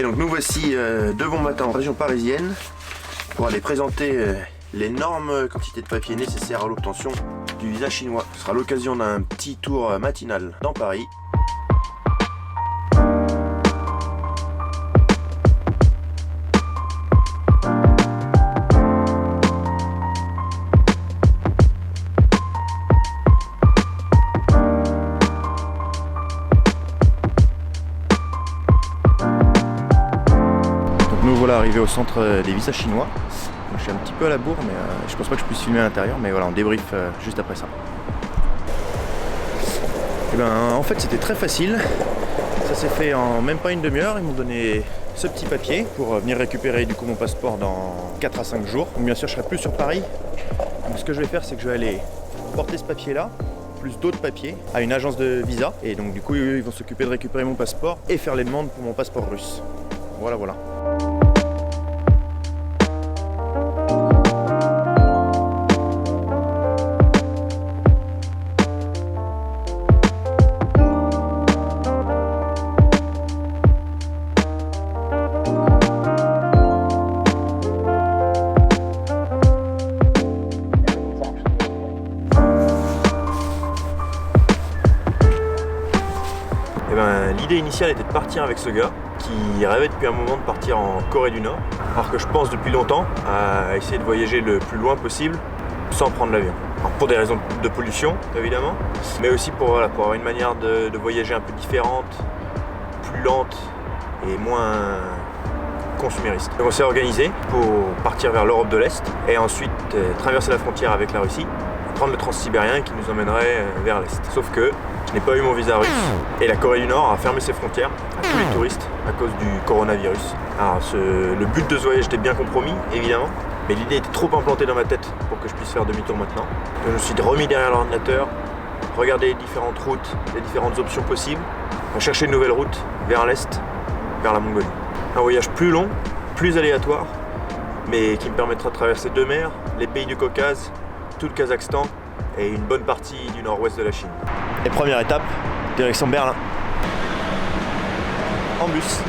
donc nous voici de bon matin en région parisienne pour aller présenter l'énorme quantité de papier nécessaire à l'obtention du visa chinois. Ce sera l'occasion d'un petit tour matinal dans Paris. Nous voilà arrivés au centre des visas chinois. Donc, je suis un petit peu à la bourre, mais je pense pas que je puisse filmer à l'intérieur, mais voilà, on débrief juste après ça. Et ben, en fait, c'était très facile. Ça s'est fait en même pas une demi-heure. Ils m'ont donné ce petit papier pour venir récupérer du coup mon passeport dans 4 à 5 jours. Donc, bien sûr, je serai plus sur Paris. Donc, ce que je vais faire, c'est que je vais aller porter ce papier-là, plus d'autres papiers, à une agence de visa. Et donc, du coup, eux, ils vont s'occuper de récupérer mon passeport et faire les demandes pour mon passeport russe. Voilà, voilà. L'idée initiale était de partir avec ce gars qui rêvait depuis un moment de partir en Corée du Nord, alors que je pense depuis longtemps à essayer de voyager le plus loin possible sans prendre l'avion. Pour des raisons de pollution évidemment, mais aussi pour avoir une manière de voyager un peu différente, plus lente et moins consumériste. Donc on s'est organisé pour partir vers l'Europe de l'Est et ensuite traverser la frontière avec la Russie, prendre le transsibérien qui nous emmènerait vers l'Est. Sauf que je n'ai pas eu mon visa russe et la Corée du Nord a fermé ses frontières à tous les touristes à cause du coronavirus. Alors le but de ce voyage était bien compromis évidemment, mais l'idée était trop implantée dans ma tête pour que je puisse faire demi-tour maintenant. Donc je me suis remis derrière l'ordinateur, regardé les différentes routes, les différentes options possibles, chercher une nouvelle route vers l'Est, vers la Mongolie. Un voyage plus long, plus aléatoire, mais qui me permettra de traverser 2 mers, les pays du Caucase, tout le Kazakhstan et une bonne partie du nord-ouest de la Chine. Et première étape, direction Berlin. En bus.